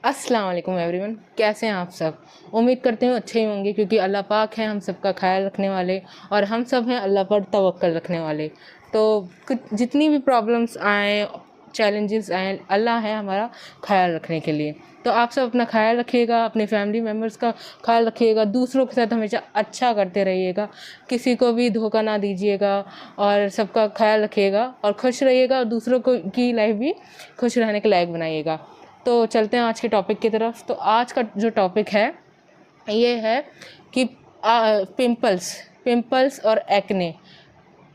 अस्सलाम वालेकुम एवरीवन, कैसे हैं आप सब। उम्मीद करते हैं अच्छे ही होंगे क्योंकि अल्लाह पाक है हम सबका ख्याल रखने वाले और हम सब हैं अल्लाह पर तवक्कल रखने वाले। तो कुछ जितनी भी प्रॉब्लम्स आएँ, चैलेंजेस आएँ, अल्लाह है हमारा ख्याल रखने के लिए। तो आप सब अपना ख्याल रखिएगा, अपने फैमिली मेम्बर्स का ख्याल रखिएगा, दूसरों के साथ हमेशा अच्छा करते रहिएगा, किसी को भी धोखा ना दीजिएगा और सबका ख्याल रखिएगा और खुश रहिएगा और दूसरों को की लाइफ भी खुश रहने के लायक बनाइएगा। तो चलते हैं आज के टॉपिक की तरफ। तो आज का जो टॉपिक है ये है कि पिंपल्स और एक्ने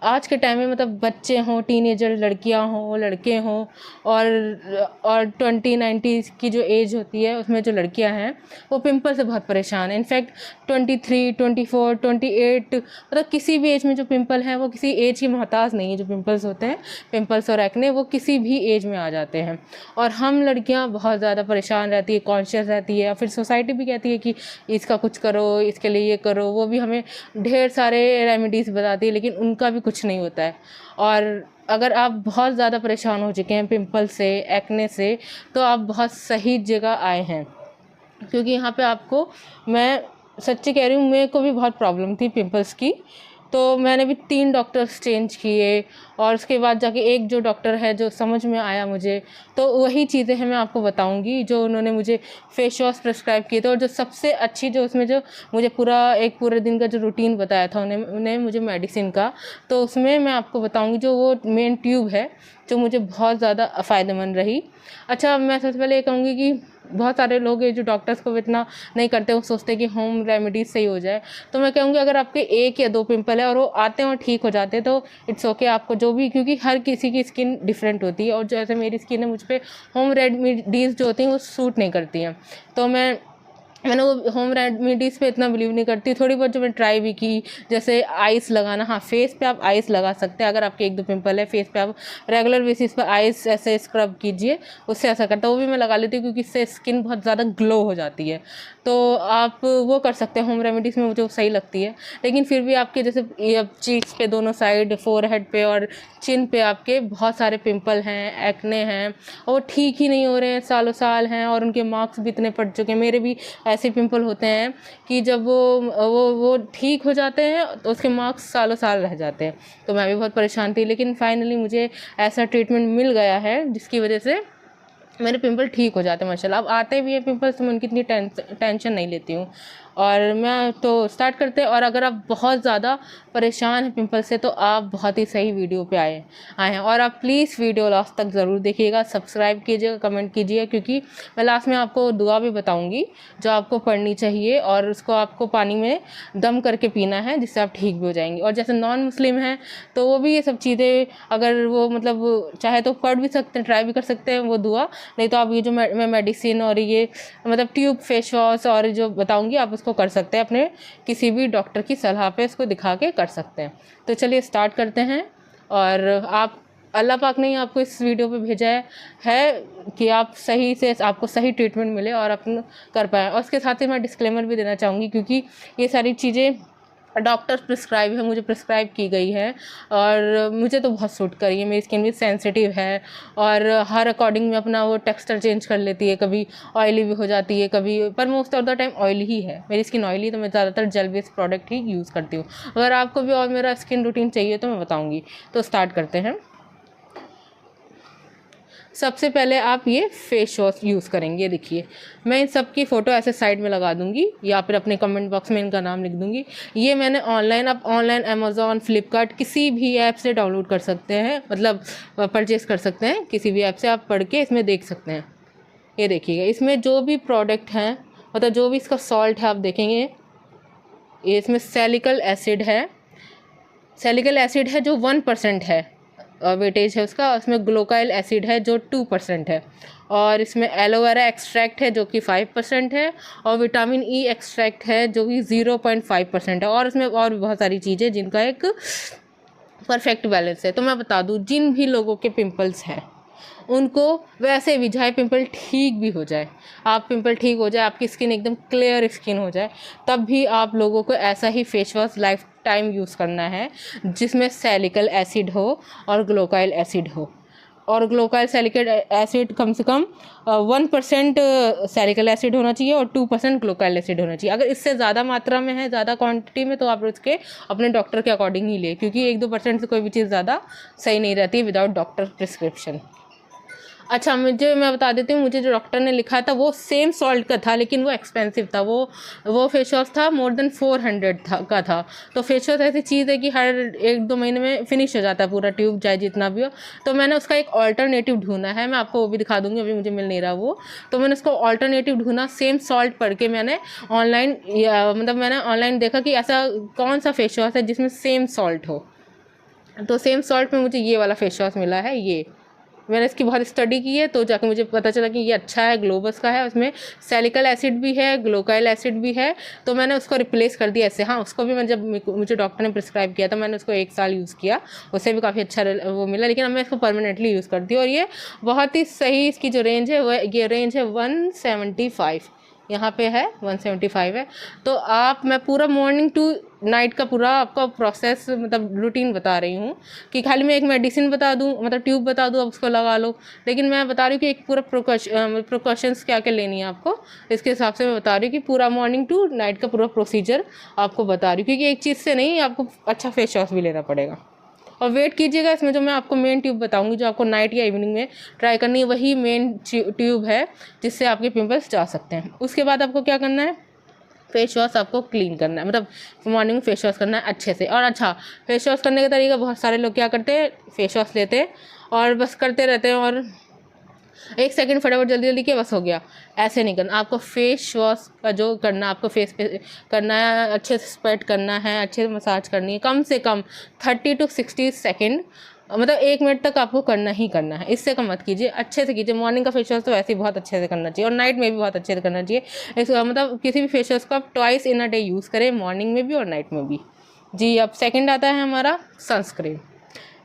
आज के टाइम में, मतलब बच्चे हों, टीनेजर लड़कियां हों, लड़के हों, और 20-90 की जो एज होती है उसमें जो लड़कियां हैं वो पिंपल से बहुत परेशान हैं। इनफैक्ट 23, 24, 28, मतलब किसी भी एज में जो पिंपल है वो किसी एज की मोहताज नहीं है। जो पिंपल्स होते हैं, पिंपल्स और एक्ने, वो किसी भी एज में आ जाते हैं और हम लड़कियां बहुत ज़्यादा परेशान रहती है, कॉन्शियस रहती है, और फिर सोसाइटी भी कहती है कि इसका कुछ करो, इसके लिए ये करो, वो भी हमें ढेर सारे रेमेडीज़ बताती है, लेकिन उनका भी कुछ नहीं होता है। और अगर आप बहुत ज़्यादा परेशान हो चुके हैं पिंपल से, एक्ने से, तो आप बहुत सही जगह आए हैं, क्योंकि यहाँ पे आपको, मैं सच्ची कह रही हूँ, मेरे को भी बहुत प्रॉब्लम थी पिंपल्स की। तो मैंने भी 3 डॉक्टर्स चेंज किए और उसके बाद जाके एक जो डॉक्टर है जो समझ में आया मुझे, तो वही चीज़ें हैं मैं आपको बताऊंगी जो उन्होंने मुझे फेस वॉश प्रिस्क्राइब किए थे। और जो सबसे अच्छी, जो उसमें जो मुझे पूरे दिन का जो रूटीन बताया था उन्हें मुझे मेडिसिन का, तो उसमें मैं आपको बताऊंगी जो वो मेन ट्यूब है जो मुझे बहुत ज़्यादा फ़ायदेमंद रही। अच्छा, मैं सबसे पहले ये कहूँगी कि बहुत सारे लोग हैं जो डॉक्टर्स को इतना नहीं करते, वो सोचते हैं कि होम रेमेडीज सही हो जाए। तो मैं कहूँगी अगर आपके 1 या 2 पिंपल है और वो आते हैं और ठीक हो जाते हैं तो इट्स ओके। आपको जो भी, क्योंकि हर किसी की स्किन डिफरेंट होती है और जैसे मेरी स्किन है, मुझ पर होम रेमेडीज़ जो होती हैं वो सूट नहीं करती हैं। तो मैंने वो होम रेमेडीज़ पे इतना बिलीव नहीं करती। थोड़ी बहुत जो मैं ट्राई भी की, जैसे आइस लगाना, हाँ फेस पे आप आइस लगा सकते हैं। अगर आपके 1-2 पिंपल है, फेस पे आप रेगुलर बेसिस पर आइस ऐसे स्क्रब कीजिए, उससे ऐसा करता है। वो भी मैं लगा लेती हूँ क्योंकि इससे स्किन बहुत ज़्यादा ग्लो हो जाती है। तो आप वो कर सकते हैं, होम रेमेडीज़ में मुझे वो सही लगती है। लेकिन फिर भी आपके जैसे ये चीक्स पे दोनों साइड, फोरहेड पे और चिन पे आपके बहुत सारे पिंपल हैं, एक्ने हैं, और वो ठीक ही नहीं हो रहे हैं, सालों साल हैं, और उनके मार्क्स भी इतने पड़ चुके हैं। मेरे भी ऐसे पिंपल होते हैं कि जब वो ठीक हो जाते हैं तो उसके मार्क्स सालों साल रह जाते हैं। तो मैं भी बहुत परेशान थी, लेकिन फाइनली मुझे ऐसा ट्रीटमेंट मिल गया है जिसकी वजह से मेरे पिंपल ठीक हो जाते हैं माशाल्लाह। अब आते भी हैं पिंपल्स तो मैं उनकी इतनी टेंशन नहीं लेती हूँ। और मैं तो स्टार्ट करते हैं। और अगर आप बहुत ज़्यादा परेशान हैं पिंपल से तो आप बहुत ही सही वीडियो पे आए हैं। और आप प्लीज़ वीडियो लास्ट तक ज़रूर देखिएगा, सब्सक्राइब कीजिएगा, कमेंट कीजिए, क्योंकि मैं लास्ट में आपको दुआ भी बताऊँगी जो आपको पढ़नी चाहिए और उसको आपको पानी में दम करके पीना है, जिससे आप ठीक भी हो जाएंगे। और जैसे नॉन मुस्लिम हैं तो वो भी ये सब चीज़ें, अगर वो मतलब चाहे तो पढ़ भी सकते हैं, ट्राई भी कर सकते हैं वो दुआ। नहीं तो आप ये जो मैं मेडिसिन और ये मतलब ट्यूब, फेस वॉश और जो बताऊंगी आप उसको कर सकते हैं, अपने किसी भी डॉक्टर की सलाह पे इसको दिखा के कर सकते हैं। तो चलिए स्टार्ट करते हैं। और आप, अल्लाह पाक ने आपको इस वीडियो पे भेजा है कि आप सही से, आपको सही ट्रीटमेंट मिले और अपन कर पाएँ। और उसके साथ ही मैं डिस्क्लेमर भी देना चाहूँगी, क्योंकि ये सारी चीज़ें डॉक्टर प्रिस्क्राइब है, मुझे प्रिस्क्राइब की गई है और मुझे तो बहुत सूट करी है। मेरी स्किन भी सेंसिटिव है और हर अकॉर्डिंग में अपना वो टेक्सचर चेंज कर लेती है, कभी ऑयली भी हो जाती है, कभी, पर most of the time oily ही है मेरी स्किन, ऑयली। तो मैं ज़्यादातर जेल बेस्ड प्रोडक्ट ही यूज़ करती हूँ। अगर आपको भी और मेरा स्किन रूटीन चाहिए तो मैं बताऊँगी। तो स्टार्ट करते हैं। सबसे पहले आप ये फेस वॉश यूज़ करेंगे। देखिए, मैं इन सब की फ़ोटो ऐसे साइड में लगा दूंगी या फिर अपने कमेंट बॉक्स में इनका नाम लिख दूंगी। ये मैंने ऑनलाइन, आप ऑनलाइन अमेज़ॉन, फ्लिपकार्ट, किसी भी ऐप से डाउनलोड कर सकते हैं, मतलब परचेज़ कर सकते हैं। किसी भी ऐप से आप पढ़ के इसमें देख सकते हैं। ये देखिएगा, इसमें जो भी प्रोडक्ट हैं, मतलब जो भी इसका सॉल्ट है, आप देखेंगे ये इसमें सैलिकल एसिड है। सैलिकल एसिड है जो 1% है वेटेज है उसका। उसमें ग्लूकाइल एसिड है जो 2% है। और इसमें एलोवेरा एक्सट्रैक्ट है जो कि 5% है। और विटामिन ई एक्सट्रैक्ट है जो कि 0.5% है। और इसमें और भी बहुत सारी चीज़ें जिनका एक परफेक्ट बैलेंस है। तो मैं बता दूं, जिन भी लोगों के पिंपल्स हैं उनको वैसे भी, चाहे पिंपल ठीक भी हो जाए, आप पिंपल ठीक हो जाए, आपकी स्किन एकदम क्लियर स्किन हो जाए, तब भी आप लोगों को ऐसा ही face wash lifetime use करना है जिसमें सैलिकल एसिड हो और ग्लूकाइल एसिड हो। और ग्लूकोसाइल सैलिसिलिक एसिड कम से कम 1% सैलिसिलिक एसिड होना चाहिए और 2% ग्लूकोसाइल एसिड होना चाहिए। अगर इससे ज़्यादा मात्रा में है, ज़्यादा क्वांटिटी में, तो आप उसके अपने डॉक्टर के अकॉर्डिंग ही ले, क्योंकि 1-2% से कोई भी चीज़ ज़्यादा सही नहीं रहती विदाउट डॉक्टर प्रिस्क्रिप्शन। अच्छा, मैं बता देती हूँ, मुझे जो डॉक्टर ने लिखा था वो सेम सॉल्ट का था, लेकिन वो एक्सपेंसिव था। वो फेस वॉश था मोर देन 400 का था। तो फेस वॉश ऐसी चीज़ है कि हर 1-2 महीने में फिनिश हो जाता है पूरा ट्यूब, चाहे जितना भी हो। तो मैंने उसका एक ऑल्टरनेटिव ढूंढा है, मैं आपको वो भी दिखा दूँगी, अभी मुझे मिल नहीं रहा वो। तो मैंने उसको ऑल्टरनेटिव ढूंढा, सेम सॉल्ट पढ़ के मैंने ऑनलाइन, मतलब मैंने ऑनलाइन देखा कि ऐसा कौन सा फेस वॉश है जिसमें सेम सॉल्ट हो। तो सेम सॉल्ट में मुझे ये वाला फेस वॉश मिला है। ये मैंने इसकी बहुत स्टडी की है, तो जाकर मुझे पता चला कि ये अच्छा है, ग्लोबस का है, उसमें सैलिसिलिक एसिड भी है, ग्लूकोसाइल एसिड भी है। तो मैंने उसको रिप्लेस कर दिया ऐसे। हाँ, उसको भी मैं जब मुझे डॉक्टर ने प्रिस्क्राइब किया था, मैंने उसको 1 साल यूज़ किया, उससे भी काफ़ी अच्छा वो मिला, लेकिन अब मैं इसको परमानेंटली यूज़ करती हूँ। और ये बहुत ही सही, इसकी जो रेंज है वो, ये रेंज है 175, यहाँ पे है 175 है। तो मैं पूरा मॉर्निंग टू नाइट का पूरा आपका प्रोसेस, मतलब रूटीन बता रही हूँ, कि खाली मैं एक मेडिसिन बता दूँ, मतलब ट्यूब बता दूँ, अब उसको लगा लो, लेकिन मैं बता रही हूँ कि एक पूरा प्रिकॉशंस क्या क्या लेनी है आपको, इसके हिसाब से मैं बता रही हूँ कि पूरा मॉर्निंग टू नाइट का पूरा प्रोसीजर आपको बता रही हूँ, क्योंकि एक चीज़ से नहीं, आपको अच्छा फेस वॉश भी लेना पड़ेगा। और वेट कीजिएगा, इसमें जो मैं आपको मेन ट्यूब बताऊंगी, जो आपको नाइट या इवनिंग में ट्राई करनी है, वही मेन ट्यूब है जिससे आपके पिंपल्स जा सकते हैं। उसके बाद आपको क्या करना है, फेस वॉश आपको क्लीन करना है, मतलब मॉर्निंग में फेस वॉश करना है अच्छे से। और अच्छा, फेस वॉश करने का तरीका, बहुत सारे लोग क्या करते हैं, फेस वॉश लेते हैं और बस करते रहते हैं, और 1 सेकंड फटाफट जल्दी जल्दी किया बस हो गया। ऐसे नहीं करना आपको। फेस वॉश का जो करना आपको फेस पे करना है, अच्छे से स्प्रेड करना है, अच्छे से मसाज करनी है, कम से कम 30 to 60 सेकेंड, मतलब 1 मिनट तक आपको करना ही करना है, इससे कम मत कीजिए, अच्छे से कीजिए। मॉर्निंग का फेस वॉश तो वैसे ही बहुत अच्छे से करना चाहिए, और नाइट में भी बहुत अच्छे से करना चाहिए। मतलब किसी भी फेस वॉश को आप twice in a day use करें, मॉर्निंग में भी और नाइट में भी। जी, अब सेकंड आता है हमारा सनस्क्रीन।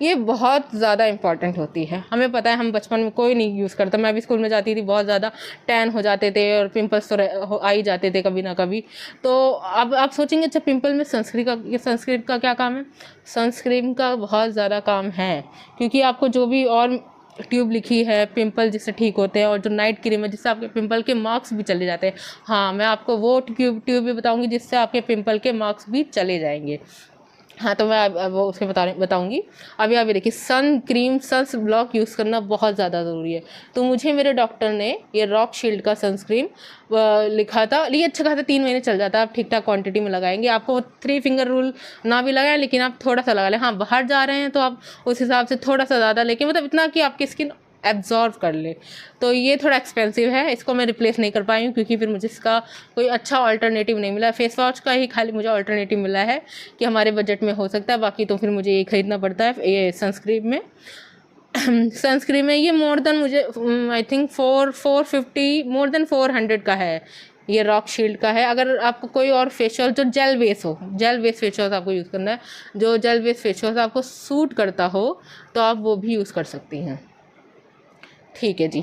ये बहुत ज़्यादा इंपॉर्टेंट होती है, हमें पता है, हम बचपन में कोई नहीं यूज़ करता। मैं भी स्कूल में जाती थी, बहुत ज़्यादा टैन हो जाते थे और पिंपल्स तो आ ही जाते थे कभी ना कभी। तो अब आप सोचेंगे, अच्छा पिंपल में सनस्क्रीन का क्या काम है? सनस्क्रीन का बहुत ज़्यादा काम है, क्योंकि आपको जो भी और ट्यूब लिखी है पिंपल जिससे ठीक होते हैं, और जो नाइट क्रीम है जिससे आपके पिंपल के मार्क्स भी चले जाते हैं। हाँ, मैं आपको वो ट्यूब भी बताऊंगी जिससे आपके पिंपल के मार्क्स भी चले जाएंगे। हाँ, तो मैं अब वो उसके बताऊंगी। अभी देखिए, sun cream, sun block use करना बहुत ज़्यादा ज़रूरी है। तो मुझे मेरे डॉक्टर ने ये रॉक शील्ड का सनस्क्रीन लिखा था। ये अच्छा खासा 3 महीने चल जाता है, आप ठीक ठाक क्वांटिटी में लगाएंगे। आपको 3 फिंगर रूल ना भी लगाएं, लेकिन आप थोड़ा सा लगा लें। हाँ, बाहर जा रहे हैं तो आप उस हिसाब से थोड़ा सा ज़्यादा, लेकिन मतलब इतना कि आपकी स्किन एब्जॉर्व कर ले। तो ये थोड़ा एक्सपेंसिव है, इसको मैं रिप्लेस नहीं कर पाई हूँ, क्योंकि फिर मुझे इसका कोई अच्छा अल्टरनेटिव नहीं मिला। फेस वॉश का ही खाली मुझे अल्टरनेटिव मिला है कि हमारे बजट में हो सकता है, बाकी तो फिर मुझे ये खरीदना पड़ता है। ये सनस्क्रीन में सनस्क्रीन में ये मोर देन, मुझे आई थिंक 450, मोर देन 400 का है। ये रॉक शील्ड का है। अगर आपको कोई और फेस वॉश जो जेल बेस हो, जेल बेस फेस वॉश आपको यूज़ करना है, जो जेल बेस फेस वॉश आपको सूट करता हो, तो आप वो भी यूज़ कर सकती हैं। ठीक है जी।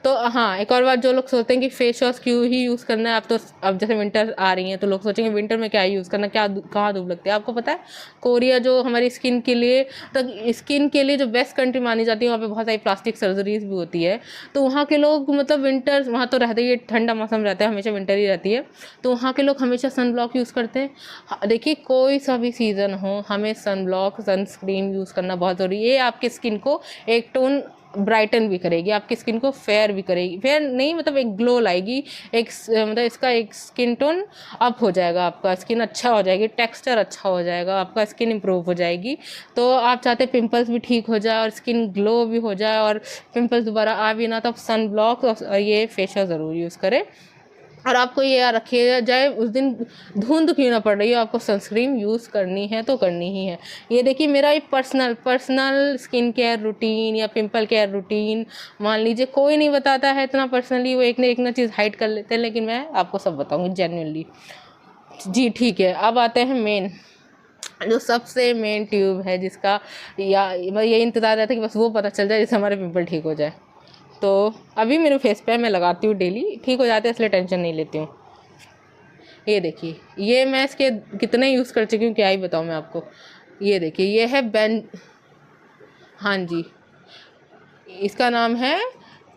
तो हाँ, एक और बात, जो लोग सोचते हैं कि फेस वॉश क्यों ही यूज़ करना है, अब जैसे विंटर आ रही हैं तो लोग सोचेंगे विंटर में क्या यूज़ करना, कहाँ धूप लगती है। आपको पता है, कोरिया जो हमारी स्किन के लिए, तो स्किन के लिए जो बेस्ट कंट्री मानी जाती है, वहाँ पे बहुत सारी प्लास्टिक सर्जरीज भी होती है। तो वहाँ के लोग, मतलब विंटर वहाँ तो रहते ही, ठंडा मौसम रहता है, हमेशा विंटर ही रहती है, तो वहाँ के लोग हमेशा सन ब्लॉक यूज़ करते हैं। देखिए, कोई सा भी सीज़न हो, हमें सन ब्लॉक, सनस्क्रीन यूज़ करना बहुत ज़रूरी है। ये आपकी स्किन को एक टोन ब्राइटन भी करेगी, आपकी स्किन को फेयर भी करेगी, फेयर नहीं मतलब एक ग्लो लाएगी, एक मतलब इसका एक स्किन टोन अप हो जाएगा, आपका स्किन अच्छा हो जाएगी, टेक्सचर अच्छा हो जाएगा, आपका स्किन इंप्रूव हो जाएगी। तो आप चाहते पिंपल्स भी ठीक हो जाए और स्किन ग्लो भी हो जाए और पिंपल्स दोबारा आ भी ना, तो आप सन ब्लॉक और ये फेशियल ज़रूर यूज़ करें। और आपको ये याद रखिए, जाए उस दिन धुंध क्यों ना पड़ रही हो, आपको सनस्क्रीन यूज़ करनी है तो करनी ही है। ये देखिए, मेरा एक पर्सनल स्किन केयर रूटीन या पिंपल केयर रूटीन, मान लीजिए कोई नहीं बताता है इतना पर्सनली, वो एक ना चीज़ हाइड कर लेते हैं, लेकिन मैं आपको सब बताऊँगी जेन्युइनली। जी ठीक है, अब आते हैं मेन, जो सबसे मेन ट्यूब है, जिसका या ये इंतज़ार रहता है कि बस वो पता चल जाए जिससे हमारे पिंपल ठीक हो जाए। तो अभी मेरे फेस पे मैं लगाती हूँ, डेली ठीक हो जाते हैं, इसलिए टेंशन नहीं लेती हूँ। ये देखिए, ये मैं इसके कितने यूज़ कर चुकी हूँ क्या ही बताऊँ मैं आपको। ये देखिए, ये है हाँ जी, इसका नाम है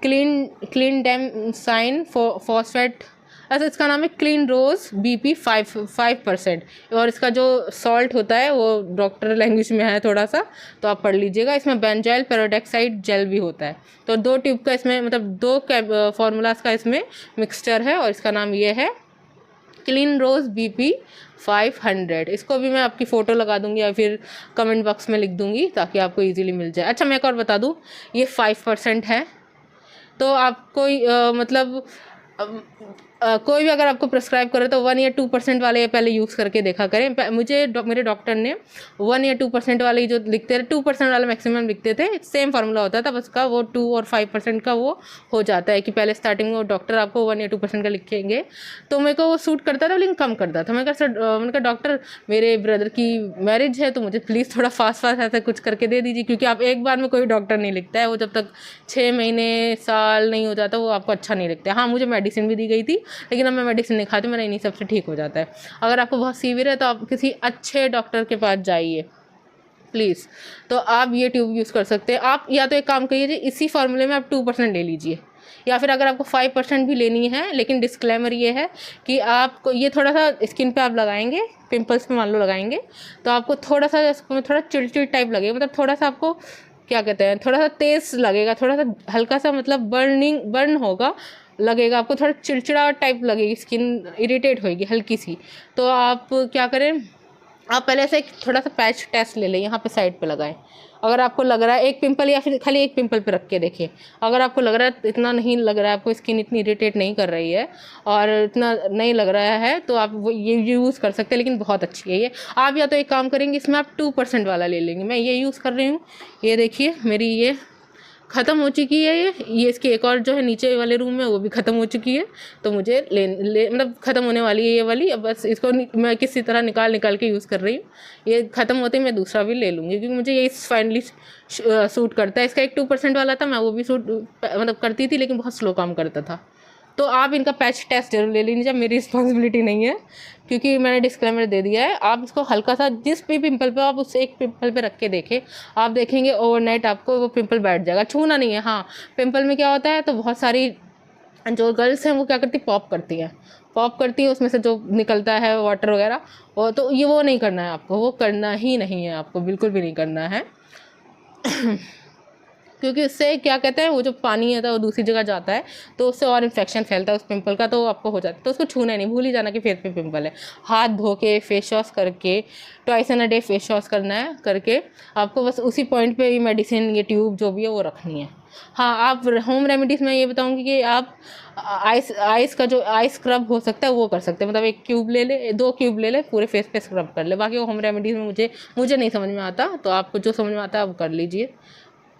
क्लीन डैम साइन फॉस्फेट, अच्छा इसका नाम है क्लीन रोज BP 5%। और इसका जो सॉल्ट होता है वो डॉक्टर लैंग्वेज में है थोड़ा सा, तो आप पढ़ लीजिएगा। इसमें बेंजाइल पेरोडेक्साइड जेल भी होता है। तो 2 ट्यूब का इसमें मतलब 2 फार्मूलाज का इसमें मिक्सचर है, और इसका नाम ये है क्लीन रोज BP 500। इसको भी मैं आपकी फ़ोटो लगा दूंगी या फिर कमेंट बॉक्स में लिख दूंगी ताकि आपको इजीली मिल जाए। अच्छा मैं एक और बता दूं, ये 5% है। तो आपको मतलब कोई भी अगर आपको प्रिस्क्राइब करे तो 1 या 2% वाले पहले यूज़ करके देखा करें। मुझे मेरे डॉक्टर ने 1 या 2% वाले जो लिखते थे, 2% वाला मैक्सिमम लिखते थे, सेम फार्मूला होता था बस का, वो 2 और 5% का वो हो जाता है कि पहले स्टार्टिंग में डॉक्टर आपको 1 या 2% का लिखेंगे। तो मेरे को वो सूट करता था लेकिन कम करता था। मैंने कहा डॉक्टर मेरे ब्रदर की मैरिज है तो मुझे प्लीज़ थोड़ा फास्ट ऐसा कुछ करके दे दीजिए, क्योंकि आप एक बार में कोई डॉक्टर नहीं लिखता है, वो जब तक 6 महीने साल नहीं हो जाता वो आपको अच्छा नहीं लगता है। हाँ मुझे मेडिसिन भी दी गई थी लेकिन अब मैं मेडिसिन नहीं खाती, मेरा इन्हीं सबसे ठीक हो जाता है। अगर आपको बहुत सीवियर है तो आप किसी अच्छे डॉक्टर के पास जाइए प्लीज़। तो आप ये ट्यूब यूज़ कर सकते हैं। आप या तो एक काम करिए, इसी फार्मूले में आप 2% ले लीजिए, या फिर अगर आपको 5% भी लेनी है, लेकिन डिस्क्लेमर ये है कि आपको ये थोड़ा सा स्किन पे आप लगाएंगे, पिंपल्स पे मान लो लगाएंगे, तो आपको थोड़ा सा इसमें थोड़ा चिड़चिड़ टाइप लगेगा, मतलब थोड़ा सा आपको क्या कहते हैं, थोड़ा सा तेज़ लगेगा, थोड़ा सा हल्का सा मतलब बर्न होगा, लगेगा आपको, थोड़ा चिड़चिड़ा टाइप लगेगी, स्किन इरिटेट होएगी हल्की सी। तो आप क्या करें, आप पहले से एक थोड़ा सा पैच टेस्ट ले लें, यहाँ पे साइड पे लगाएं। अगर आपको लग रहा है एक पिंपल, या फिर खाली एक पिंपल पे रख के देखें, अगर आपको लग रहा है इतना नहीं लग रहा है, आपको स्किन इतनी इरिटेट नहीं कर रही है और इतना नहीं लग रहा है, तो आप वो ये यूज़ कर सकते हैं। लेकिन बहुत अच्छी है ये। आप या तो एक काम करेंगे, इसमें आप 2% वाला ले लेंगे। मैं ये यूज़ कर रही हूँ, ये देखिए मेरी ये ख़त्म हो चुकी है। ये इसकी एक और जो है नीचे वाले रूम में वो भी ख़त्म हो चुकी है, तो मुझे मतलब ख़त्म होने वाली है ये वाली। अब बस इसको मैं किसी तरह निकाल के यूज़ कर रही हूँ। ये ख़त्म होते ही मैं दूसरा भी ले लूँगी, क्योंकि मुझे ये फाइनली सूट करता है। इसका एक 2% वाला था, मैं वो भी सूट मतलब करती थी लेकिन बहुत स्लो काम करता था। तो आप इनका पैच टेस्ट जरूर ले लीजिए, मेरी रिस्पॉन्सिबिलिटी नहीं है क्योंकि मैंने डिस्क्लेमर दे दिया है। आप इसको हल्का सा जिस भी पिंपल पे, आप उस एक पिंपल पे रख के देखें, आप देखेंगे ओवरनाइट आपको वो पिंपल बैठ जाएगा। छूना नहीं है। हाँ पिंपल में क्या होता है, तो बहुत सारी जो गर्ल्स हैं वो क्या करती, पॉप करती हैं, उसमें से जो निकलता है वाटर वगैरह, तो ये वो नहीं करना है आपको, वो करना ही नहीं है आपको, बिल्कुल भी नहीं करना है। क्योंकि उससे क्या कहते हैं, वो जो पानी है वो दूसरी जगह जाता है, तो उससे और इन्फेक्शन फैलता है उस पिंपल का, तो आपको हो जाता है। तो उसको छूना नहीं, भूल ही जाना कि फेस पे पिंपल है। हाथ धो के फेस वॉश करके, twice in a day face wash करना है, करके आपको बस उसी पॉइंट पे ये मेडिसिन, ये ट्यूब जो भी है वो रखनी है। हाँ आप होम रेमेडीज़ में ये बताऊँगी कि आप आइस का जो आइस स्क्रब हो सकता है वो कर सकते हैं। मतलब 1 क्यूब ले ले, 2 क्यूब ले ले, पूरे फेस पे स्क्रब कर ले। बाकी वो होम रेमेडीज़ में मुझे नहीं समझ में आता, तो आपको जो समझ में आता है आप कर लीजिए।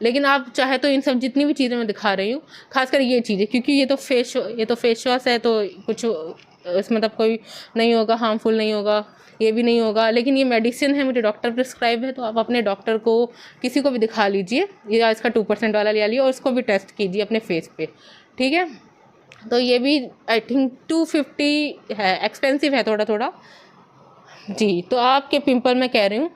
लेकिन आप चाहे तो इन सब जितनी भी चीज़ें मैं दिखा रही हूँ, खासकर ये चीज़ें, क्योंकि ये तो फेस वॉश है, तो कुछ इसमें मतलब कोई नहीं होगा, हार्मफुल नहीं होगा, ये भी नहीं होगा। लेकिन ये मेडिसिन है, मुझे डॉक्टर प्रिस्क्राइब है, तो आप अपने डॉक्टर को किसी को भी दिखा लीजिए, या इसका 2% वाला ले लिया और इसको भी टेस्ट कीजिए अपने फेस पे, ठीक है। तो ये भी आई थिंक 250 है, एक्सपेंसिव है थोड़ा थोड़ा जी। तो आपके पिंपल मैं कह रही हूँ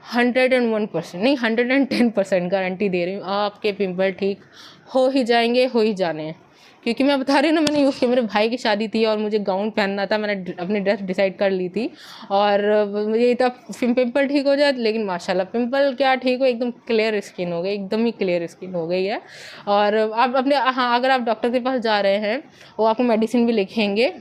101% नहीं 110% गारंटी दे रही हूँ, आपके पिंपल ठीक हो ही जाएंगे, हो ही जाने हैं। क्योंकि मैं बता रही हूँ ना, मैंने यूज़ किया, मेरे भाई की शादी थी और मुझे गाउन पहनना था, मैंने अपनी ड्रेस डिसाइड कर ली थी, और मुझे तब पिंपल ठीक हो जाए, लेकिन माशाल्लाह पिंपल क्या ठीक हो, एकदम क्लियर स्किन हो गई, एकदम ही क्लियर स्किन हो गई है। और आप अपने, हाँ अगर आप डॉक्टर के पास जा रहे हैं, वो आपको मेडिसिन भी लिखेंगे,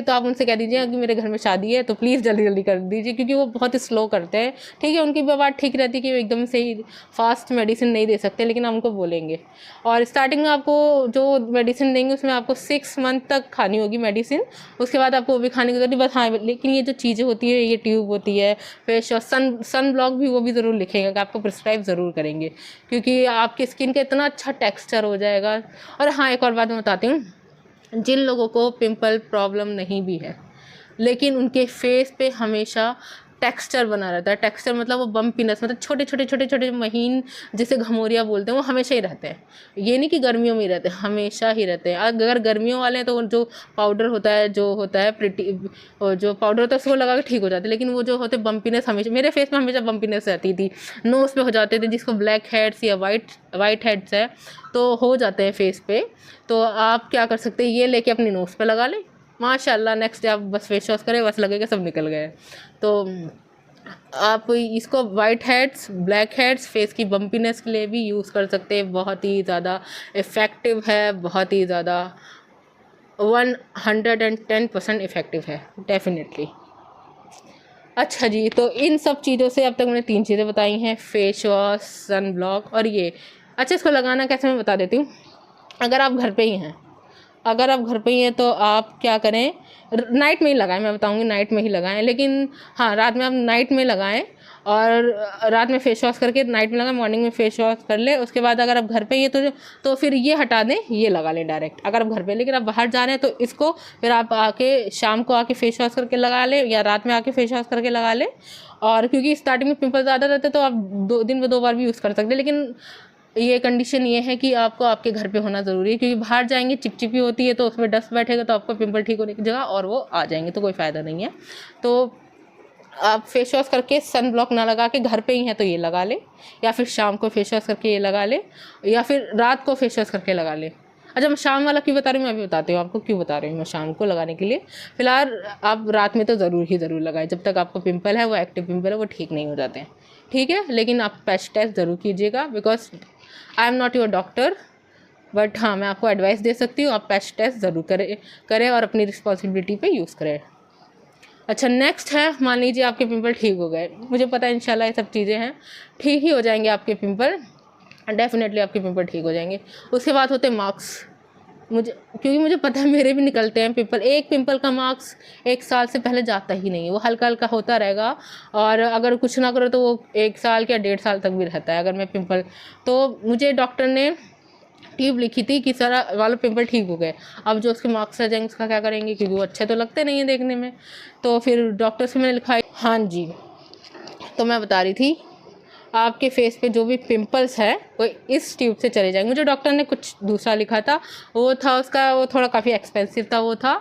तो आप उनसे कह दीजिए कि मेरे घर में शादी है, तो प्लीज़ जल्दी जल्दी कर दीजिए, क्योंकि वो बहुत ही स्लो करते हैं। ठीक है, उनकी बात ठीक रहती है कि वो एकदम से ही फास्ट मेडिसिन नहीं दे सकते, लेकिन हम उनको बोलेंगे। और स्टार्टिंग में आपको जो मेडिसिन देंगे उसमें आपको 6 मंथ तक खानी होगी मेडिसिन, उसके बाद आपको वो भी खाने की जरूरत नहीं, बस हाँ लेकिन ये जो चीज़ें होती है, ये ट्यूब होती है, फेस वॉश, सन ब्लॉक भी, वो भी ज़रूर लिखेंगे कि आपको प्रिस्क्राइब ज़रूर करेंगे, क्योंकि आपकी स्किन का इतना अच्छा टेक्स्चर हो जाएगा। और हाँ एक और बात मैं बताती हूँ, जिन लोगों को पिंपल प्रॉब्लम नहीं भी है, लेकिन उनके फेस पे हमेशा टेक्सचर बना रहता है। टेक्सचर मतलब वो बम्पीनेस, मतलब छोटे छोटे छोटे छोटे महीन, जिसे घमौरिया बोलते हैं, वो हमेशा ही रहते हैं। ये नहीं कि गर्मियों में ही रहते हैं, हमेशा ही रहते हैं। अगर गर्मियों वाले हैं तो जो पाउडर होता है, जो होता है प्रिटी, जो पाउडर होता है उसको लगा के ठीक हो जाते हैं। लेकिन वो जो होते बम्पीनेस, हमेशा मेरे फेस में हमेशा बम्पीनेस रहती थी, नोज़ पे हो जाते थे, जिसको ब्लैक हेड्स या वाइट हेड्स है तो हो जाते हैं फेस पे। तो आप क्या कर सकते हैं, ये लेके अपनी नोज़ पे लगा लें, माशाल्लाह। नेक्स्ट डे आप बस फेस वॉश करें, बस लगेगा सब निकल गए। तो आप इसको white heads, black heads, face की बम्पीनेस के लिए भी यूज़ कर सकते हैं। बहुत ही ज़्यादा इफ़ेक्टिव है, बहुत ही ज़्यादा 110% इफ़ेक्टिव है डेफिनेटली। अच्छा जी, तो इन सब चीज़ों से अब तक मैंने 3 चीज़ें बताई हैं, फेस वॉश, सन ब्लॉक और ये। अच्छा, इसको लगाना कैसे मैं बता देती हूँ। अगर आप घर पे ही हैं, तो आप क्या करें, नाइट में ही लगाएं, मैं बताऊंगी नाइट में ही लगाएं। लेकिन हाँ, रात में आप नाइट में लगाएं और रात में फेस वॉश करके नाइट में लगाएं, मॉर्निंग में फेस वॉश कर ले। उसके बाद अगर आप घर पे ही हैं तो फिर ये हटा दें, ये लगा लें डायरेक्ट। अगर आप घर पे, लेकिन आप बाहर जा रहे हैं तो इसको फिर आप आके शाम को आके फेस वॉश करके लगा लें, या रात में आके फेस वॉश करके लगा लें। और क्योंकि स्टार्टिंग में पिंपल ज़्यादा रहते हैं तो आप 2 दिन में 2 बार भी यूज़ कर सकते हैं। लेकिन ये कंडीशन ये है कि आपको आपके घर पे होना ज़रूरी है, क्योंकि बाहर जाएंगे चिपचिपी होती है तो उसमें डस्ट बैठेगा तो आपको पिंपल ठीक होने की जगह और वो आ जाएंगे, तो कोई फ़ायदा नहीं है। तो आप फेस वॉश करके सन ब्लॉक ना लगा के घर पे ही हैं तो ये लगा ले, या फिर शाम को फेस वॉश करके ये लगा ले, या फिर रात को फेस वॉश करके लगा ले। अच्छा, मैं शाम वाला क्यों बता रही हूँ, मैं अभी बताती हूँ आपको क्यों बता रही हूँ मैं शाम को लगाने के लिए। फिलहाल आप रात में तो ज़रूर लगाएं, जब तक आपको पिंपल है, वो एक्टिव पिंपल है, वो ठीक नहीं हो जाते हैं, ठीक है। लेकिन आप पैच टेस्ट ज़रूर कीजिएगा, because I am not your doctor, but हाँ, मैं आपको एडवाइस दे सकती हूँ, आप पैच टेस्ट ज़रूर करें और अपनी रिस्पॉन्सिबिलिटी पे यूज़ करें। अच्छा, नेक्स्ट है, मान लीजिए आपके पिंपल ठीक हो गए, मुझे पता है इंशाल्लाह ये सब चीज़ें हैं, ठीक ही हो जाएंगे आपके पिंपल, डेफिनेटली आपके पिंपल ठीक हो जाएंगे। उसके बाद होते हैं मार्क्स। क्योंकि मुझे पता है मेरे भी निकलते हैं पिंपल। एक पिंपल का मार्क्स 1 साल से पहले जाता ही नहीं है, वो हल्का हल्का होता रहेगा, और अगर कुछ ना करो तो वो 1 साल या 1.5 साल तक भी रहता है अगर मैं पिंपल। तो मुझे डॉक्टर ने ट्यूब लिखी थी कि सारा वाला पिंपल ठीक हो गए। अब जो उसके मार्क्स रह जाएंगे उसका क्या करेंगे, क्योंकि वो अच्छे तो लगते नहीं है देखने में। तो फिर डॉक्टर से मैंने लिखवाई। हाँ जी, तो मैं बता रही थी, आपके फेस पे जो भी पिंपल्स है वो इस ट्यूब से चले जाएंगे। मुझे डॉक्टर ने कुछ दूसरा लिखा था, वो था उसका, वो थोड़ा काफ़ी एक्सपेंसिव था, वो था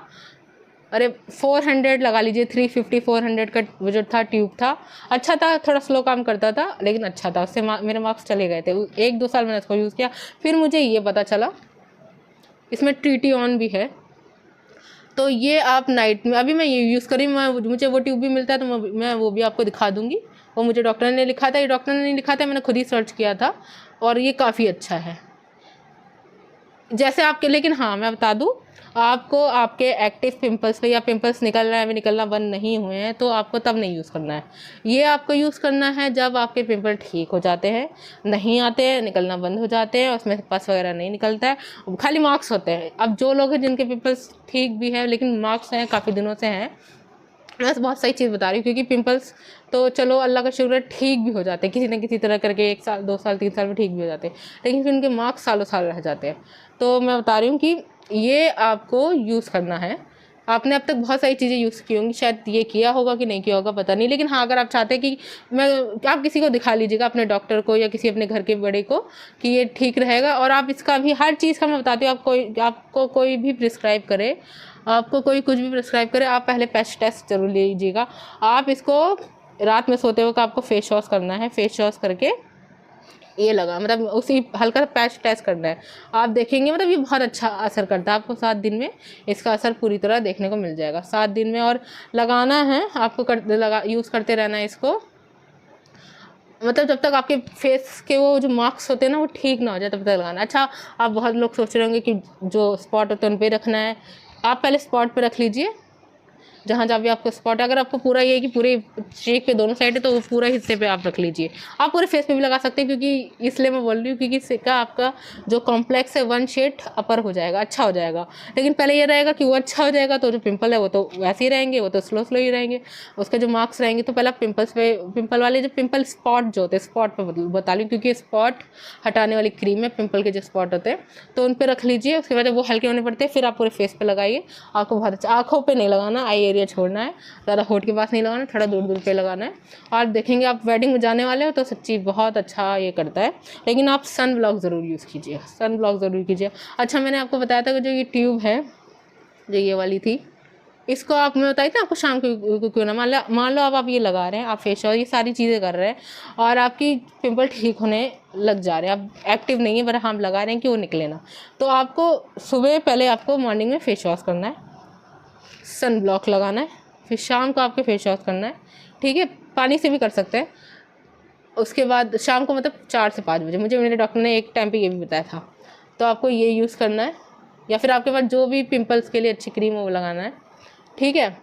अरे 400 लगा लीजिए, 350-400 का वो जो था ट्यूब था। अच्छा था, थोड़ा स्लो काम करता था लेकिन अच्छा था, उससे मेरे मार्क्स चले गए थे। 1-2 साल मैंने उसको यूज़ किया, फिर मुझे ये पता चला इसमें ट्रीटी ऑन भी है। तो ये आप नाइट में, अभी मैं ये यूज़ करी, मुझे वो ट्यूब भी मिलता है तो मैं वो भी आपको दिखा दूँगी। वो मुझे डॉक्टर ने लिखा था, ये डॉक्टर ने नहीं लिखा था, मैंने खुद ही सर्च किया था, और ये काफ़ी अच्छा है जैसे आपके। लेकिन हाँ, मैं बता दूँ आपको, आपके एक्टिव पिंपल्स पे या पिंपल्स निकल रहे हैं, अभी निकलना बंद नहीं हुए हैं, तो आपको तब नहीं यूज़ करना है। ये आपको यूज़ करना है जब आपके पिंपल ठीक हो जाते हैं, नहीं आते हैं, निकलना बंद हो जाते हैं, उसमें पस वगैरह नहीं निकलता है, खाली मार्क्स होते हैं। अब जो लोग हैं जिनके पिंपल्स ठीक भी है लेकिन मार्क्स हैं, काफ़ी दिनों से हैं, मैं बहुत सही चीज़ बता रही हूँ, क्योंकि पिंपल्स तो चलो अल्लाह का शुक्र है ठीक भी हो जाते हैं किसी न किसी तरह करके, 1 साल 2 साल 3 साल में ठीक भी हो जाते हैं, लेकिन फिर उनके मार्क्स सालों साल रह जाते हैं। तो मैं बता रही हूँ कि ये आपको यूज़ करना है। आपने अब तक बहुत सारी चीज़ें यूज़ की होंगी, शायद ये किया होगा कि नहीं किया होगा पता नहीं, लेकिन हाँ, अगर आप चाहते हैं कि आप किसी को दिखा लीजिएगा, अपने डॉक्टर को या किसी अपने घर के बड़े को, कि ये ठीक रहेगा। और आप इसका भी हर चीज़ का मैं बताती हूँ, आपको कोई भी प्रिस्क्राइब करे, आपको कोई कुछ भी प्रिस्क्राइब करे, आप पहले पैच टेस्ट जरूर लीजिएगा। आप इसको रात में सोते वक्त आपको फेस वॉश करना है, फेस वॉश करके ये लगा, मतलब उसी हल्का पैच टेस्ट करना है। आप देखेंगे मतलब ये बहुत अच्छा असर करता है, आपको 7 दिन में इसका असर पूरी तरह देखने को मिल जाएगा, 7 दिन में। और लगाना है आपको, यूज़ करते रहना है इसको, मतलब जब तक आपके फेस के वो जो मार्क्स होते हैं ना वो ठीक ना हो जाए तब तक लगाना। अच्छा, आप बहुत लोग सोच रहे होंगे कि जो स्पॉट होते हैं उन पर रखना है, आप पहले स्पॉट पे रख लीजिए, जहाँ जहाँ भी आपको स्पॉट है। अगर आपको पूरा ये है कि पूरे चेक पे दोनों साइड है तो पूरा हिस्से पे आप रख लीजिए। आप पूरे फेस पे भी लगा सकते हैं, क्योंकि इसलिए मैं बोल रही हूँ क्योंकि इसका आपका जो कॉम्प्लेक्स है 1 शेड अपर हो जाएगा, अच्छा हो जाएगा। लेकिन पहले ये रहेगा कि वो अच्छा हो जाएगा तो जो पिंपल है वो तो वैसे ही रहेंगे, वो तो स्लो ही रहेंगे, उसके जो मार्क्स रहेंगे। तो पहले पिंपल वाले जो पिंपल स्पॉट जो होते हैं, स्पॉट पर बता ली, क्योंकि स्पॉट हटाने वाली क्रीम है, पिंपल के जो स्पॉट होते हैं तो उन पर रख लीजिए। उसके बाद जब वो हल्के होने पड़ते हैं फिर आप पूरे फेस पे लगाइए। आपको बहुत अच्छा, आँखों पर नहीं लगाना, आई एरिया छोड़ना है, ज़्यादा होठ के पास नहीं लगाना, थोड़ा दूर दूर पे लगाना है। और देखेंगे आप वेडिंग में जाने वाले हो तो सच्ची बहुत अच्छा ये करता है। लेकिन आप सन ब्लॉक ज़रूर यूज़ कीजिए, सन ब्लॉक ज़रूर कीजिए। अच्छा, मैंने आपको बताया था कि जो ये ट्यूब है, जो ये वाली थी, इसको आप, मैं बताई थी आपको शाम को क्यों ना, मान लो आप ये लगा रहे हैं, आप फेशियल ये सारी चीज़ें कर रहे हैं और आपकी पिंपल ठीक होने लग जा रहे हैं, आप एक्टिव नहीं है पर हम लगा रहे हैं कि वो निकले ना, तो आपको सुबह पहले आपको मॉर्निंग में फेस वॉश करना है, सन ब्लॉक लगाना है, फिर शाम को आपके फेस वॉश करना है, ठीक है, पानी से भी कर सकते हैं। उसके बाद शाम को मतलब 4 से 5 बजे, मुझे मेरे डॉक्टर ने एक टाइम पे ये भी बताया था। तो आपको ये यूज़ करना है, या फिर आपके पास जो भी पिंपल्स के लिए अच्छी क्रीम हो वो लगाना है, ठीक है,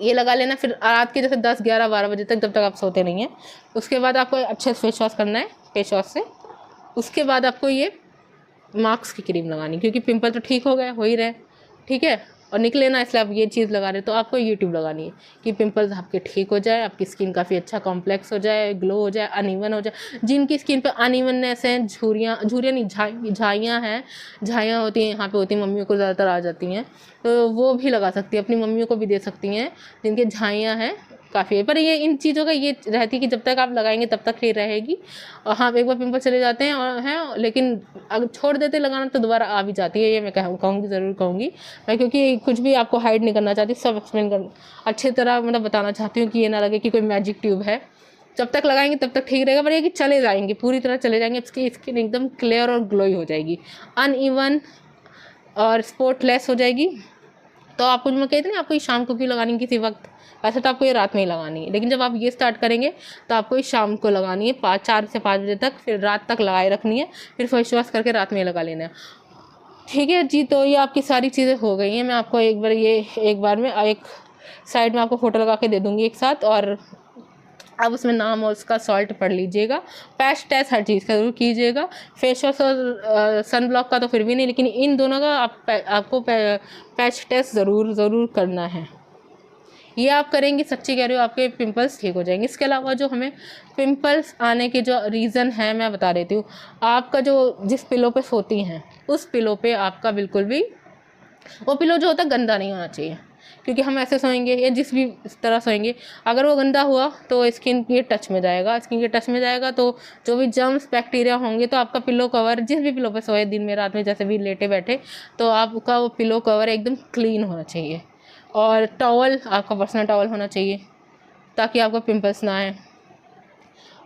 ये लगा लेना। फिर रात के जैसे 10, 11, 12 बजे तक, जब तक आप सोते नहीं हैं, उसके बाद आपको अच्छे से फेस वॉश करना है फेस वॉश से। उसके बाद आपको ये मार्क्स की क्रीम लगानी, क्योंकि पिंपल तो ठीक हो गए, हो ही रहे, ठीक है, और निकले ना, इसलिए आप ये चीज़ लगा रहे, तो आपको यूट्यूब लगानी है कि पिंपल्स आपके ठीक हो जाए, आपकी स्किन काफ़ी अच्छा कॉम्प्लेक्स हो जाए, ग्लो हो जाए, अनइवन हो जाए। जिनकी स्किन पे अनइवननेस है, झुर्रियाँ नहीं, झाइयाँ हैं, झाइयाँ होती हैं यहाँ पे होती हैं, मम्मियों को ज़्यादातर आ जाती हैं, तो वो भी लगा सकती है, अपनी मम्मियों को भी दे सकती हैं जिनके झाइयाँ हैं काफ़ी है। पर ये इन चीज़ों का ये रहती है कि जब तक आप लगाएंगे तब तक ही रहेगी। और हाँ, एक बार पिंपल चले जाते हैं और हैं, लेकिन अगर छोड़ देते लगाना तो दोबारा आ भी जाती है, ये मैं कहूँगी, ज़रूर कहूँगी मैं, क्योंकि कुछ भी आपको हाइड नहीं करना चाहती, सब एक्सप्लेन कर अच्छी तरह मतलब बताना चाहती हूँ कि ये ना लगे कि कोई मैजिक ट्यूब है। जब तक लगाएंगे तब तक ठीक रहेगा, पर ये कि चले जाएंगे, पूरी तरह चले जाएंगे, इसकी स्किन एकदम क्लियर और ग्लोई हो जाएगी, अनइवन और स्पॉटलेस हो जाएगी। तो आपको जो मैं कहती ना, आपको ये शाम को क्यों लगानी किसी वक्त, वैसे तो आपको ये रात में ही लगानी है, लेकिन जब आप ये स्टार्ट करेंगे तो आपको ये शाम को लगानी है, 4 से 5 बजे तक, फिर रात तक लगाए रखनी है, फिर फेस वॉश करके रात में लगा लेना है, ठीक है जी। तो ये आपकी सारी चीज़ें हो गई हैं। मैं आपको एक बार में एक साइड में आपको फ़ोटो लगा के दे दूँगी एक साथ, और आप उसमें नाम और उसका सॉल्ट पढ़ लीजिएगा, पैच टेस्ट हर चीज़ का ज़रूर कीजिएगा। फेस वॉश और सन ब्लॉक का तो फिर भी नहीं, लेकिन इन दोनों का आपको पैच टेस्ट ज़रूर करना है। ये आप करेंगे, सच्ची कह रही हो, आपके पिंपल्स ठीक हो जाएंगे। इसके अलावा जो हमें पिंपल्स आने के जो रीज़न है मैं बता देती हूँ। आपका जो जिस पिलो पे सोती हैं उस पिलो पे आपका बिल्कुल भी वो पिलो जो होता है गंदा नहीं होना चाहिए, क्योंकि हम ऐसे सोएंगे या जिस भी तरह सोएंगे, अगर वो गंदा हुआ तो स्किन के टच में जाएगा, तो जो भी जर्म्स बैक्टीरिया होंगे, तो आपका पिलो कवर जिस भी पिलो पे सोए, दिन में रात में जैसे भी लेटे बैठे, तो आपका वो पिलो कवर एकदम क्लीन होना चाहिए। और टॉवल आपका पर्सनल टॉवल होना चाहिए ताकि आपको पिंपल्स ना आए।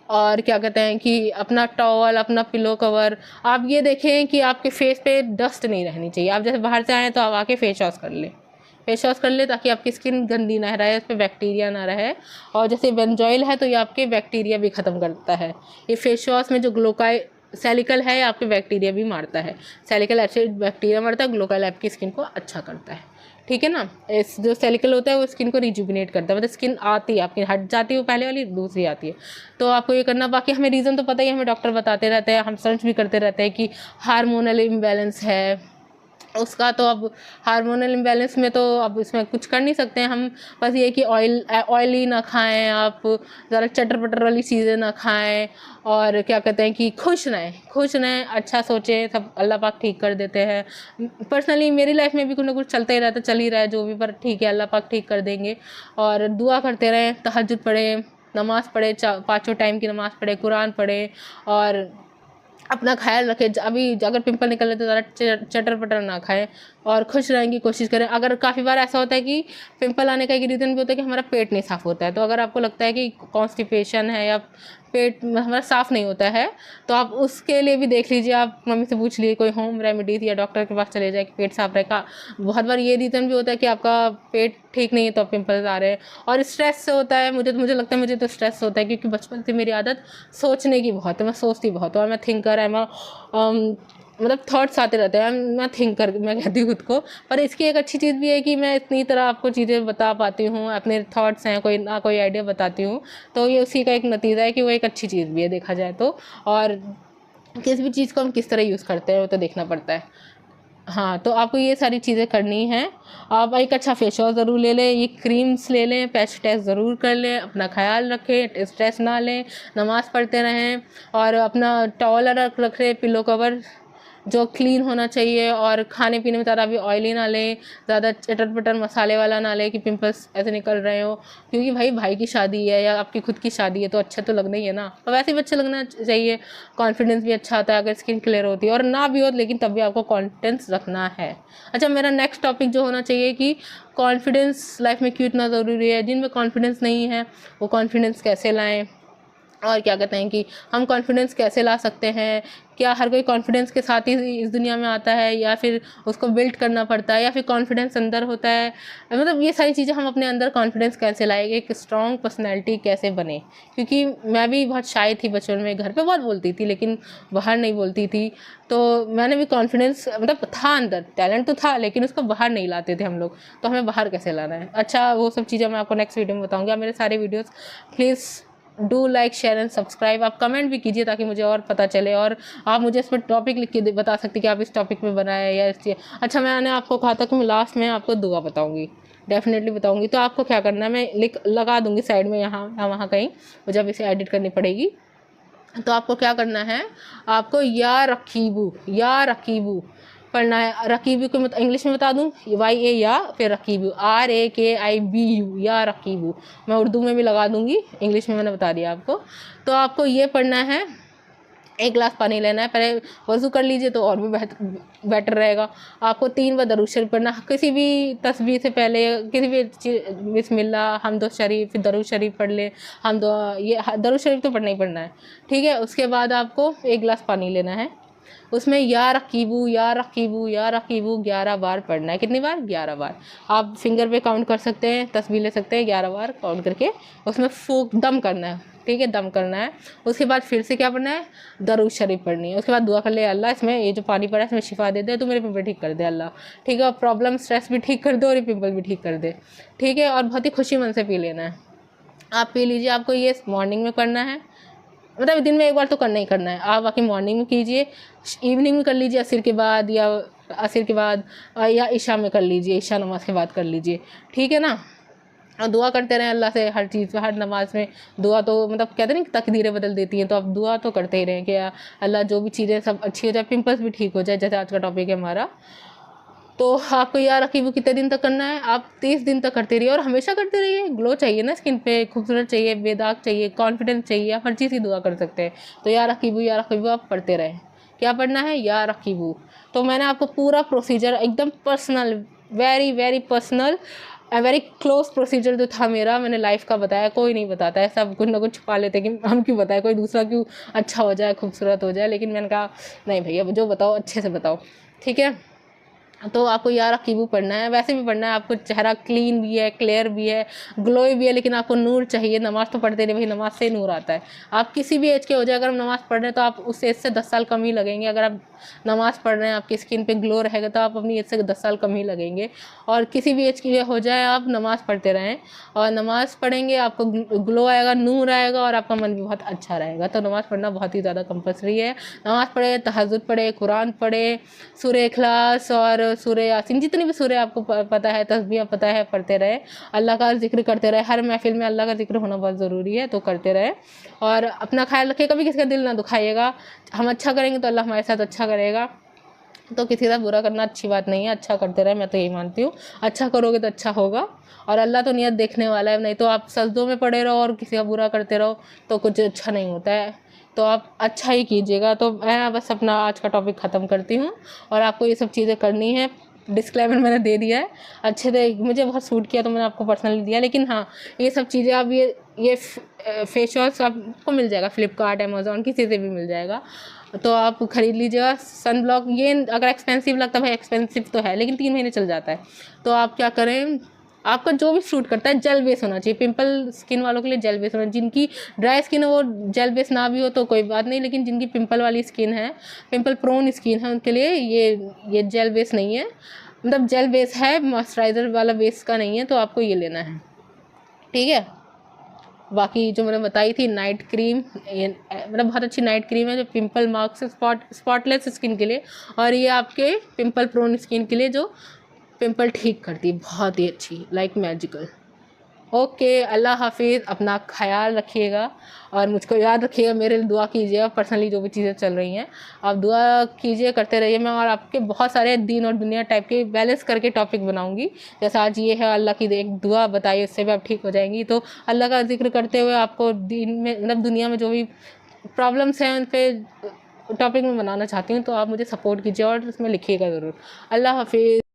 और क्या कहते हैं कि अपना टॉवल, अपना पिलो कवर, आप ये देखें कि आपके फेस पे डस्ट नहीं रहनी चाहिए। आप जैसे बाहर से आएँ तो आप आके फेस वॉश कर ले ताकि आपकी स्किन गंदी ना रहे, उस पर बैक्टीरिया ना रहे। और जैसे बेंजॉइल है तो ये आपके बैक्टीरिया भी ख़त्म करता है। ये फेस वॉश में जो ग्लूकाई सैलिकल है, आपके बैक्टीरिया भी मारता है, सैलिकल एसिड बैक्टीरिया मारता है, ग्लूकाइल आपकी स्किन को अच्छा करता है, ठीक है ना। इस जो सैलिकल होता है वो स्किन को रिजुविनेट करता है, मतलब स्किन आती है आपकी, हट जाती है वो पहले वाली, दूसरी आती है। तो आपको ये करना। बाकी हमें रीज़न तो पता ही है, हमें डॉक्टर बताते रहते हैं, हम सर्च भी करते रहते हैं कि हार्मोनल इम्बैलेंस है उसका। तो अब हार्मोनल इम्बैलेंस में तो अब इसमें कुछ कर नहीं सकते हैं हम, बस ये कि ऑयली ना खाएं, आप ज़रा चटर पटर वाली चीज़ें ना खाएं, और क्या कहते हैं कि खुश रहें, अच्छा सोचें, सब अल्लाह पाक ठीक कर देते हैं। पर्सनली मेरी लाइफ में भी कुछ ना कुछ चलता ही रहता, चल ही रहा है जो भी, पर ठीक है, अल्लाह पाक ठीक कर देंगे। और दुआ करते रहें, तहज्जुद पढ़ें, नमाज़ पढ़ें, 5 टाइम की नमाज़ पढ़ें, कुरान पढ़ें, और अपना ख्याल रखें। अभी अगर पिंपल निकल रहे तो ज़रा चटर पटर ना खाएं और खुश रहने की कोशिश करें। अगर काफ़ी बार ऐसा होता है कि पिंपल आने का एक रीज़न भी होता है कि हमारा पेट नहीं साफ़ होता है, तो अगर आपको लगता है कि कॉन्स्टिपेशन है या पेट हमारा साफ़ नहीं होता है, तो आप उसके लिए भी देख लीजिए, आप मम्मी से पूछ लीजिए कोई होम रेमेडीज़, या डॉक्टर के पास चले जाए कि पेट साफ रहेगा। बहुत बार ये रीज़न भी होता है कि आपका पेट ठीक नहीं है तो पिंपल्स आ रहे हैं। और स्ट्रेस से होता है, मुझे लगता है, मुझे तो स्ट्रेस होता है, क्योंकि बचपन से मेरी आदत सोचने की बहुत है, मैं सोचती बहुत हूँ, और मैं थिंकर है, मतलब थॉट्स आते रहते हैं, मैं थिंकर मैं कहती हूँ खुद को। पर इसकी एक अच्छी चीज़ भी है कि मैं इतनी तरह आपको चीज़ें बता पाती हूँ, अपने थॉट्स हैं, कोई आइडिया बताती हूँ, तो ये उसी का एक नतीजा है कि वो एक अच्छी चीज़ भी है देखा जाए तो। और किसी भी चीज़ को हम किस तरह यूज़ करते हैं वो तो देखना पड़ता है। हाँ, तो आपको ये सारी चीज़ें करनी हैं। आप एक अच्छा फेस वॉश ज़रूर ले लें, ये क्रीम्स ले लें, पैच टेस्ट ज़रूर कर लें, अपना ख्याल रखें, स्ट्रेस ना लें, नमाज़ पढ़ते रहें, और अपना टॉवल रखें, पिलो कवर जो क्लीन होना चाहिए, और खाने पीने में ज़्यादा भी ऑयली ना लें, ज़्यादा चटर पटर मसाले वाला ना लें कि पिंपल्स ऐसे निकल रहे हो, क्योंकि भाई की शादी है या आपकी खुद की शादी है तो अच्छा तो लगना ही है ना, और वैसे भी अच्छा लगना चाहिए, कॉन्फिडेंस भी अच्छा आता है अगर स्किन क्लियर होती है, और ना भी हो लेकिन तब भी आपको कॉन्फिडेंस रखना है। अच्छा, मेरा नेक्स्ट टॉपिक जो होना चाहिए कि कॉन्फिडेंस लाइफ में क्यों इतना ज़रूरी है, जिनमें कॉन्फिडेंस नहीं है वो कॉन्फिडेंस कैसे लाएं, और क्या कहते हैं कि हम कॉन्फिडेंस कैसे ला सकते हैं, क्या हर कोई कॉन्फिडेंस के साथ ही इस दुनिया में आता है या फिर उसको बिल्ड करना पड़ता है, या फिर कॉन्फिडेंस अंदर होता है, मतलब ये सारी चीज़ें हम अपने अंदर कॉन्फिडेंस कैसे लाएंगे, एक स्ट्रॉन्ग पर्सनैलिटी कैसे बने। क्योंकि मैं भी बहुत शाय थी बचपन में, घर पे बहुत बोलती थी लेकिन बाहर नहीं बोलती थी, तो मैंने भी कॉन्फिडेंस मतलब था अंदर, टैलेंट तो था लेकिन उसको बाहर नहीं लाते थे हम लोग, तो हमें बाहर कैसे लाना है। अच्छा, वो सब चीज़ें मैं आपको नेक्स्ट वीडियो में बताऊँगी। आप मेरे सारे videos please do like share and subscribe. आप कमेंट भी कीजिए ताकि मुझे और पता चले, और आप मुझे इस पर टॉपिक लिख के बता सकते कि आप इस टॉपिक में बनाए या इस। अच्छा, मैंने आपको कहा था कि मैं लास्ट में आपको दुआ बताऊंगी, डेफिनेटली बताऊंगी, तो आपको क्या करना है, मैं लिख लगा दूंगी साइड में यहाँ वहाँ कहीं, मुझे अब इसे एडिट करनी पड़ेगी। तो आपको क्या करना है, आपको या रकीबू पढ़ना है। रकीबू को इंग्लिश में बता दूं, YA या फिर रकीबू, RAKIBU, या रकीबू। मैं उर्दू में भी लगा दूंगी, इंग्लिश में मैंने बता दिया आपको। तो आपको ये पढ़ना है, 1 गिलास पानी लेना है, पहले वज़ू कर लीजिए तो और भी बेटर रहेगा। आपको 3 बार दरूद शरीफ पढ़ना, किसी भी तस्बीह से पहले, किसी भी बिस्मिल्लाह, हमदो शरीफ, फिर दरूद शरीफ पढ़ ले। ये दरूद शरीफ तो पढ़ना ही पढ़ना है, ठीक है। उसके बाद आपको 1 गिलास पानी लेना है, उसमें या रकीबू 11 बार पढ़ना है। कितनी बार? 11 बार। आप फिंगर पे काउंट कर सकते हैं, तस्बीह ले सकते हैं, 11 बार काउंट करके उसमें फूक दम करना है, ठीक है, दम करना है। उसके बाद फिर से क्या पढ़ना है, दरूद शरीफ पढ़नी है। उसके बाद दुआ कर ले, अल्लाह इसमें ये जो पानी पड़ा है इसमें शिफा दे दे, तो मेरे पिंपल ठीक कर दे अल्लाह, ठीक है, और प्रॉब्लम स्ट्रेस भी ठीक कर दे और ये पिंपल भी ठीक कर दे, ठीक है। और बहुत ही खुशी मन से पी लेना है, आप पी लीजिए। आपको ये मॉर्निंग में करना है, मतलब दिन में 1 बार तो करना ही करना है। आप बाकी मॉर्निंग में कीजिए, इवनिंग में कर लीजिए, असर के बाद या इशा में कर लीजिए, इशा नमाज के बाद कर लीजिए, ठीक है ना। और दुआ करते रहें अल्लाह से हर चीज़ हर नमाज में। दुआ तो मतलब कहते हैं ना तकदीरें बदल देती हैं, तो आप दुआ तो करते ही रहें कि अल्लाह जो भी चीज़ें सब अच्छी हो जाए, पिंपल्स भी ठीक हो जाए, जैसे आज का टॉपिक है हमारा। तो आपको याद रखिए वो कितने दिन तक करना है, आप 30 दिन तक करते रहिए, और हमेशा करते रहिए। ग्लो चाहिए ना स्किन पे, खूबसूरत चाहिए, बेदाग चाहिए, कॉन्फिडेंस चाहिए, आप हर चीज़ की दुआ कर सकते हैं। तो या रकीबू आप पढ़ते रहें। क्या पढ़ना है? या रकीबू। तो मैंने आपको पूरा प्रोसीजर एकदम personal, very very personal, very close procedure जो था मेरा, मैंने लाइफ का बताया। कोई नहीं बताता है, सब कुछ ना कुछ छुपा लेते कि हम क्यों बताएं, कोई दूसरा क्यों अच्छा हो जाए, खूबसूरत हो जाए। लेकिन मैंने कहा नहीं भैया, जो बताओ अच्छे से बताओ, ठीक है। तो आपको या रकीबू पढ़ना है, वैसे भी पढ़ना है। आपको चेहरा क्लीन भी है, क्लियर भी है, ग्लोई भी है, लेकिन आपको नूर चाहिए। नमाज तो पढ़ते रहे भाई, नमाज से नूर आता है। आप किसी भी एज के हो जाए, अगर हम नमाज पढ़ रहे हैं तो आप उस एज से 10 साल कम ही लगेंगे। अगर आप नमाज पढ़ रहे हैं, आपकी स्किन पे ग्लो रहेगा, तो आप अपनी एज से 10 साल कम ही लगेंगे। और किसी भी एज की हो जाए, आप नमाज पढ़ते रहें, और नमाज पढ़ेंगे आपको ग्लो आएगा, नूर आएगा, और आपका मन भी बहुत अच्छा रहेगा। तो नमाज पढ़ना बहुत ही ज़्यादा कंपलसरी है। नमाज पढ़े, तहज्जुद पढ़े, कुरान पढ़े, सूरह इखलास और सूरह यासीन, जितनी भी सूरह आपको पता है, तस्बीह पता है, पढ़ते रहे। अल्लाह का जिक्र करते रहे, हर महफिल में अल्लाह का जिक्र होना बहुत ज़रूरी है, तो करते रहे। और अपना ख्याल रखिए, कभी किसी का दिल ना दुखाइएगा। हम अच्छा करेंगे तो अल्लाह हमारे साथ अच्छा करेगा, तो किसी का बुरा करना अच्छी बात नहीं है। अच्छा करते रहे, मैं तो यही मानती हूँ। अच्छा करोगे तो अच्छा होगा, और अल्लाह तो नियत देखने वाला है। नहीं तो आप सजदों में पड़े रहो और किसी का बुरा करते रहो तो कुछ अच्छा नहीं होता है। तो आप अच्छा ही कीजिएगा। तो मैं बस अपना आज का टॉपिक ख़त्म करती हूँ, और आपको ये सब चीज़ें करनी है। डिस्क्लेमर मैंने दे दिया है, अच्छे से मुझे बहुत सूट किया तो मैंने आपको पर्सनली दिया। लेकिन हाँ, ये सब चीज़ें आप ये फेस वॉश आपको मिल जाएगा, फ्लिपकार्ट, अमेज़ॉन, किसी से भी मिल जाएगा, तो आप ख़रीद लीजिएगा। सन ब्लॉक ये अगर एक्सपेंसिव लगता है, भाई एक्सपेंसिव तो है लेकिन 3 महीने चल जाता है। तो आप क्या करें, आपका जो भी सूट करता है, जेल बेस होना चाहिए। पिंपल स्किन वालों के लिए जेल बेस होना, जिनकी ड्राई स्किन है वो जेल बेस ना भी हो तो कोई बात नहीं, लेकिन जिनकी पिंपल वाली स्किन है, पिंपल प्रोन स्किन है, उनके लिए ये जेल बेस नहीं है, मतलब जेल बेस है, मॉइस्चराइज़र वाला बेस का नहीं है। तो आपको ये लेना है, ठीक है। बाकी जो मैंने बताई थी नाइट क्रीम, ये मतलब बहुत अच्छी नाइट क्रीम है जो पिंपल मार्क्स स्पॉटलेस स्किन के लिए, और ये आपके पिंपल प्रोन स्किन के लिए जो पिंपल ठीक करती है, बहुत ही अच्छी, लाइक मैजिकल। ओके, अल्लाह हाफिज़, अपना ख़्याल रखिएगा और मुझको याद रखिएगा, मेरे लिए दुआ कीजिएगा। पर्सनली जो भी चीज़ें चल रही हैं आप दुआ कीजिए, करते रहिए। मैं और आपके बहुत सारे दीन और दुनिया टाइप के बैलेंस करके टॉपिक बनाऊंगी। जैसा आज ये है, अल्लाह की एक दुआ बताइए, उससे भी आप ठीक हो जाएंगी। तो अल्लाह का जिक्र करते हुए आपको दीन में मतलब दुनिया में जो भी प्रॉब्लम्स हैं उन पर टॉपिक में बनाना चाहती हूँ, तो आप मुझे सपोर्ट कीजिए और उसमें लिखिएगा ज़रूर। अल्लाह हाफिज़।